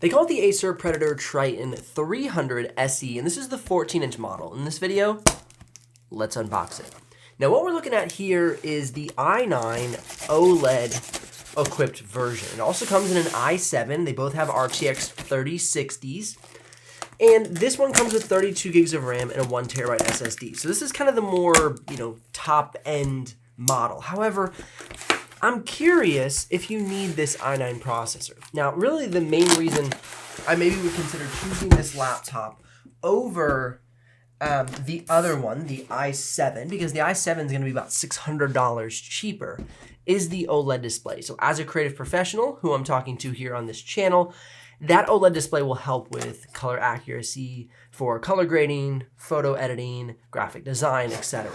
They call it the Acer Predator Triton 300 SE, and this is the 14-inch model. In this video, let's unbox it. Now what we're looking at here is the i9 OLED equipped version. It also comes in an i7. They both have RTX 3060s. And this one comes with 32 gigs of RAM and a 1 terabyte SSD. So this is kind of the more, top end model. However, I'm curious if you need this i9 processor. Now, really the main reason I maybe would consider choosing this laptop over the other one, the i7, because the i7 is going to be about $600 cheaper, is the OLED display. So as a creative professional who I'm talking to here on this channel, that OLED display will help with color accuracy for color grading, photo editing, graphic design, etc.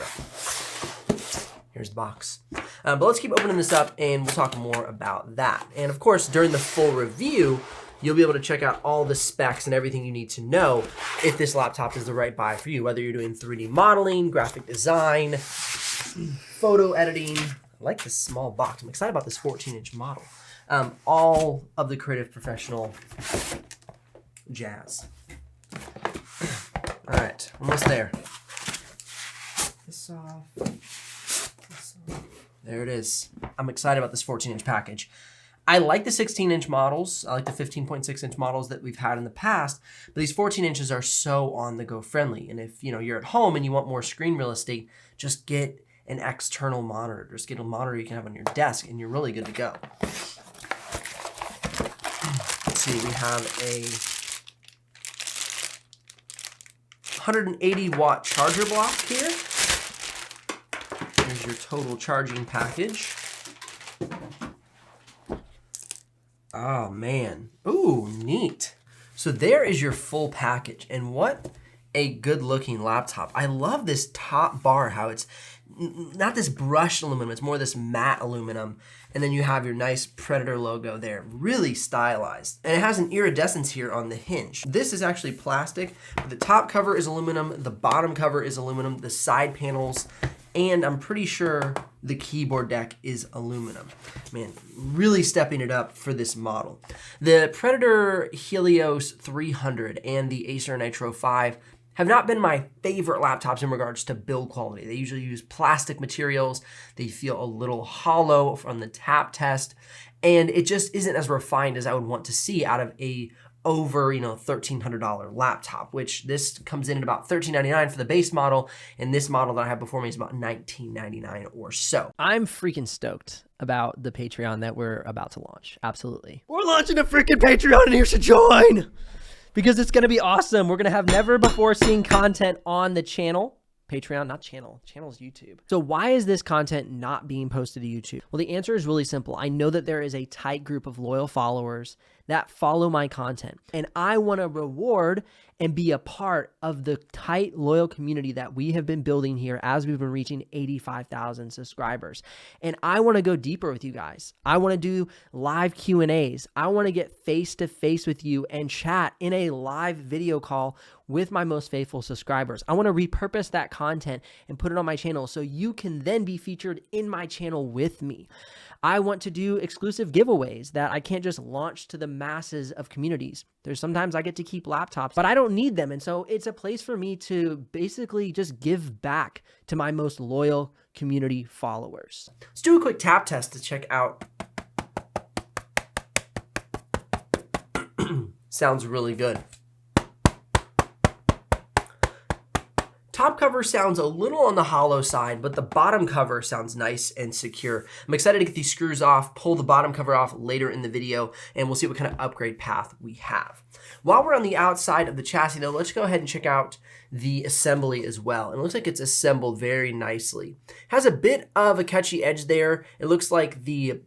Here's the box. But let's keep opening this up and we'll talk more about that. And of course, during the full review, you'll be able to check out all the specs and everything you need to know if this laptop is the right buy for you, whether you're doing 3D modeling, graphic design, photo editing. I like this small box. I'm excited about this 14-inch model. All of the creative professional jazz. All right, almost there. This off. There it is. I'm excited about this 14-inch package. I like the 16-inch models. I like the 15.6-inch models that we've had in the past, but these 14 inches are so on-the-go friendly. And if you're at home and you want more screen real estate, just get an external monitor. Just get a monitor you can have on your desk, and you're really good to go. Let's see, we have a 180-watt charger block here. Here's your total charging package. Oh man, ooh, neat. So there is your full package, and what a good looking laptop. I love this top bar, how it's not this brushed aluminum, it's more this matte aluminum. And then you have your nice Predator logo there, really stylized. And it has an iridescence here on the hinge. This is actually plastic, but the top cover is aluminum, the bottom cover is aluminum, the side panels, and I'm pretty sure the keyboard deck is aluminum. Man, really stepping it up for this model. The Predator Helios 300 and the Acer Nitro 5 have not been my favorite laptops in regards to build quality. They usually use plastic materials. They feel a little hollow from the tap test, and it just isn't as refined as I would want to see out of a over $1,300 laptop, which this comes in at about $1,399 for the base model, and this model that I have before me is about $1,999 or so. I'm freaking stoked about the Patreon that we're about to launch. Absolutely. We're launching a freaking Patreon and you should join because it's going to be awesome. We're going to have never before seen content on the channel. Patreon, not channel. Channel's YouTube. So why is this content not being posted to YouTube? Well, the answer is really simple. I know that there is a tight group of loyal followers that follow my content, and I want to reward and be a part of the tight, loyal community that we have been building here as we've been reaching 85,000 subscribers. And I want to go deeper with you guys. I want to do live Q&As. I want to get face-to-face with you and chat in a live video call with my most faithful subscribers. I want to repurpose that content and put it on my channel so you can then be featured in my channel with me. I want to do exclusive giveaways that I can't just launch to the masses of communities. There's sometimes I get to keep laptops, but I don't need them. And so it's a place for me to basically just give back to my most loyal community followers. Let's do a quick tap test to check out. Sounds really good. Top cover sounds a little on the hollow side, but the bottom cover sounds nice and secure. I'm excited to get these screws off, pull the bottom cover off later in the video, and we'll see what kind of upgrade path we have. While we're on the outside of the chassis though, let's go ahead and check out the assembly as well. And it looks like it's assembled very nicely. Has a bit of a catchy edge there. It looks like the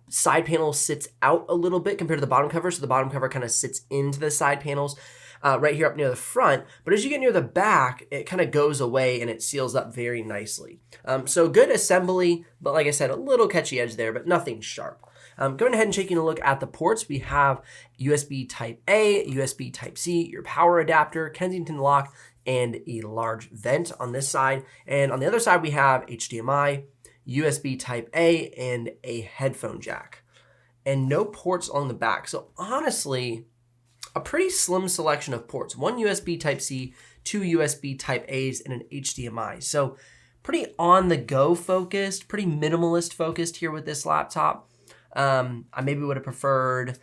side panel sits out a little bit compared to the bottom cover, so the bottom cover kind of sits into the side panels. Right here up near the front, but as you get near the back, it kind of goes away and it seals up very nicely. So good assembly, but like I said, a little catchy edge there, but nothing sharp. Going ahead and taking a look at the ports, we have USB Type A, USB Type C, your power adapter, Kensington lock, and a large vent on this side. And on the other side, we have HDMI, USB Type A, and a headphone jack. And no ports on the back. So honestly, a pretty slim selection of ports. One USB Type-C, two USB Type-A's, and an HDMI. So pretty on-the-go focused, pretty minimalist focused here with this laptop. I maybe would have preferred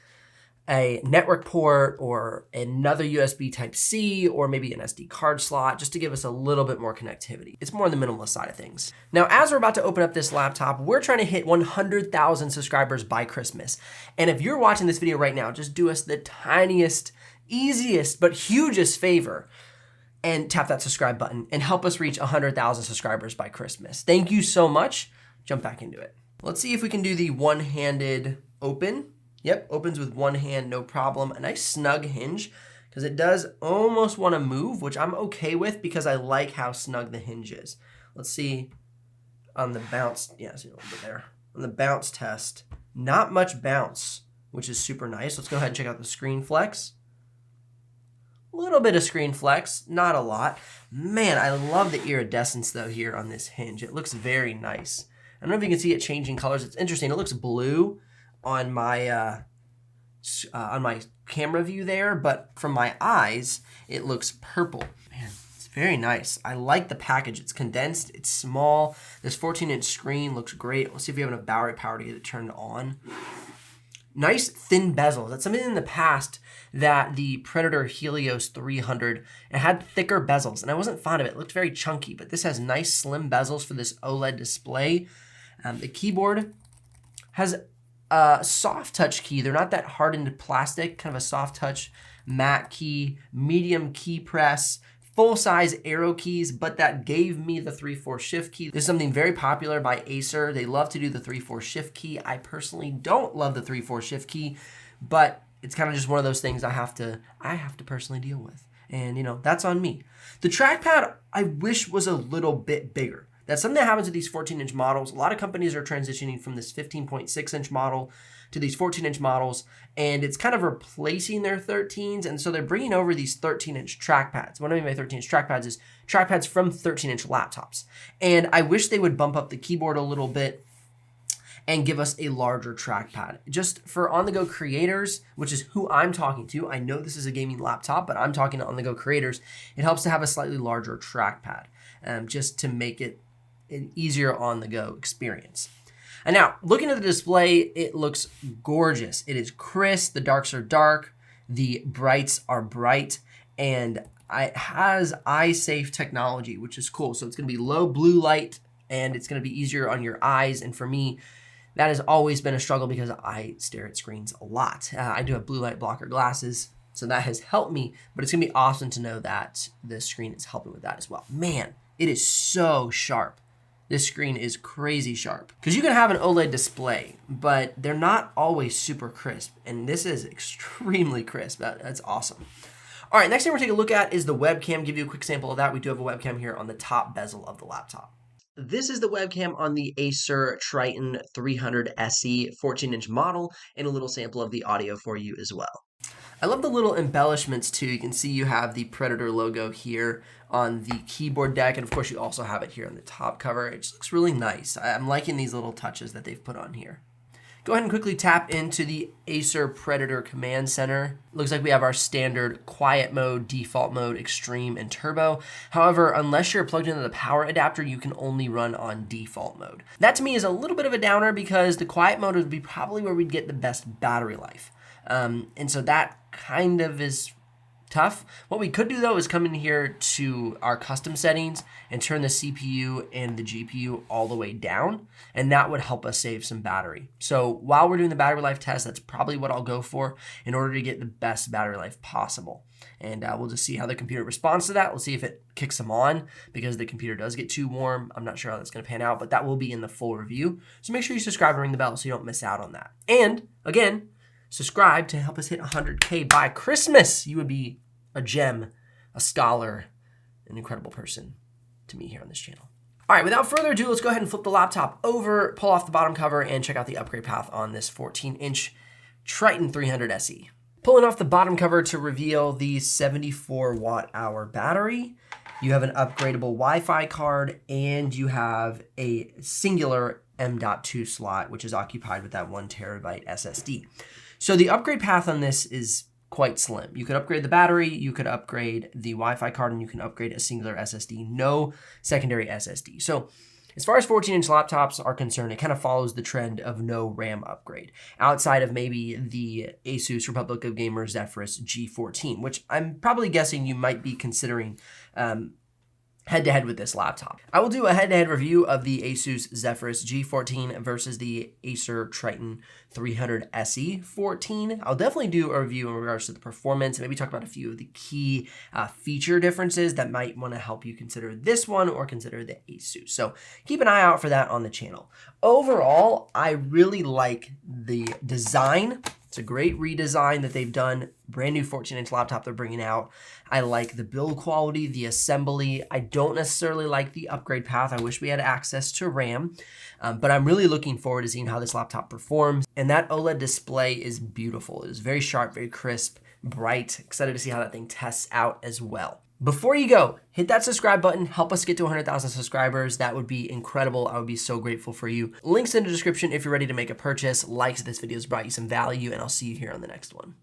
a network port or another USB Type-C or maybe an SD card slot just to give us a little bit more connectivity. It's more on the minimalist side of things. Now, as we're about to open up this laptop, we're trying to hit 100,000 subscribers by Christmas. And if you're watching this video right now, just do us the tiniest, easiest, but hugest favor and tap that subscribe button and help us reach 100,000 subscribers by Christmas. Thank you so much. Jump back into it. Let's see if we can do the one-handed open. Yep, opens with one hand, no problem. A nice snug hinge because it does almost want to move, which I'm okay with because I like how snug the hinge is. Let's see on the bounce. Yeah, see a little bit there. On the bounce test, not much bounce, which is super nice. Let's go ahead and check out the screen flex. A little bit of screen flex, not a lot. Man, I love the iridescence though here on this hinge. It looks very nice. I don't know if you can see it changing colors. It's interesting. It looks blue on my camera view there, but from my eyes, it looks purple. Man, it's very nice. I like the package. It's condensed, it's small. This 14-inch screen looks great. Let's see if we have enough battery power to get it turned on. Nice thin bezels. That's something in the past that the Predator Helios 300, it had thicker bezels, and I wasn't fond of it. It looked very chunky, but this has nice slim bezels for this OLED display. The keyboard has a soft touch key. They're not that hardened plastic, kind of a soft touch matte key, medium key press, full size arrow keys, but that gave me the 3/4 shift key. This is something very popular by Acer. They love to do the 3/4 shift key. I personally don't love the 3/4 shift key, but it's kind of just one of those things I have to personally deal with. And you know, that's on me. The trackpad I wish was a little bit bigger. That's something that happens with these 14-inch models. A lot of companies are transitioning from this 15.6-inch model to these 14-inch models, and it's kind of replacing their 13s, and so they're bringing over these 13-inch trackpads. What I mean by 13-inch trackpads is trackpads from 13-inch laptops. And I wish they would bump up the keyboard a little bit and give us a larger trackpad. Just for on-the-go creators, which is who I'm talking to. I know this is a gaming laptop, but I'm talking to on-the-go creators. It helps to have a slightly larger trackpad, just to make it an easier on-the-go experience. And now, looking at the display, it looks gorgeous. It is crisp, the darks are dark, the brights are bright, and it has eye-safe technology, which is cool. So it's gonna be low blue light, and it's gonna be easier on your eyes. And for me, that has always been a struggle because I stare at screens a lot. I do have blue light blocker glasses, so that has helped me, but it's gonna be awesome to know that the screen is helping with that as well. Man, it is so sharp. This screen is crazy sharp. Because you can have an OLED display, but they're not always super crisp. And this is extremely crisp. That's awesome. All right, next thing we're taking a look at is the webcam. Give you a quick sample of that. We do have a webcam here on the top bezel of the laptop. This is the webcam on the Acer Triton 300 SE 14-inch model, and a little sample of the audio for you as well. I love the little embellishments too. You can see you have the Predator logo here on the keyboard deck, and of course you also have it here on the top cover. It just looks really nice. I'm liking these little touches that they've put on here. Go ahead and quickly tap into the Acer Predator Command Center. Looks like we have our standard quiet mode, default mode, extreme, and turbo. However, unless you're plugged into the power adapter, you can only run on default mode. That to me is a little bit of a downer because the quiet mode would be probably where we'd get the best battery life. And so that kind of is tough. What we could do though is come in here to our custom settings and turn the CPU and the GPU all the way down, and that would help us save some battery. So while we're doing the battery life test, that's probably what I'll go for in order to get the best battery life possible. And we'll just see how the computer responds to that. We'll see if it kicks them on because the computer does get too warm. I'm not sure how that's going to pan out, but that will be in the full review. So make sure you subscribe and ring the bell so you don't miss out on that. And again, subscribe to help us hit 100K by Christmas. You would be a gem, a scholar, an incredible person to me here on this channel. All right, without further ado, let's go ahead and flip the laptop over, pull off the bottom cover, and check out the upgrade path on this 14-inch Triton 300 SE. Pulling off the bottom cover to reveal the 74 watt-hour battery. You have an upgradable Wi-Fi card, and you have a singular M.2 slot, which is occupied with that 1 terabyte SSD. So the upgrade path on this is quite slim. You could upgrade the battery, you could upgrade the Wi-Fi card, and you can upgrade a singular SSD, no secondary SSD. So as far as 14-inch laptops are concerned, it kind of follows the trend of no RAM upgrade, outside of maybe the Asus Republic of Gamers Zephyrus G14, which I'm probably guessing you might be considering head-to-head with this laptop. I will do a head-to-head review of the Asus Zephyrus G14 versus the Acer Triton 300 SE 14. I'll definitely do a review in regards to the performance and maybe talk about a few of the key feature differences that might want to help you consider this one or consider the Asus. So keep an eye out for that on the channel. Overall, I really like the design. It's a great redesign that they've done. Brand new 14-inch laptop they're bringing out. I like the build quality, the assembly. I don't necessarily like the upgrade path. I wish we had access to RAM, but I'm really looking forward to seeing how this laptop performs. And that OLED display is beautiful. It is very sharp, very crisp, bright. Excited to see how that thing tests out as well. Before you go, hit that subscribe button. Help us get to 100,000 subscribers. That would be incredible. I would be so grateful for you. Links in the description if you're ready to make a purchase. Likes if this video has brought you some value, and I'll see you here on the next one.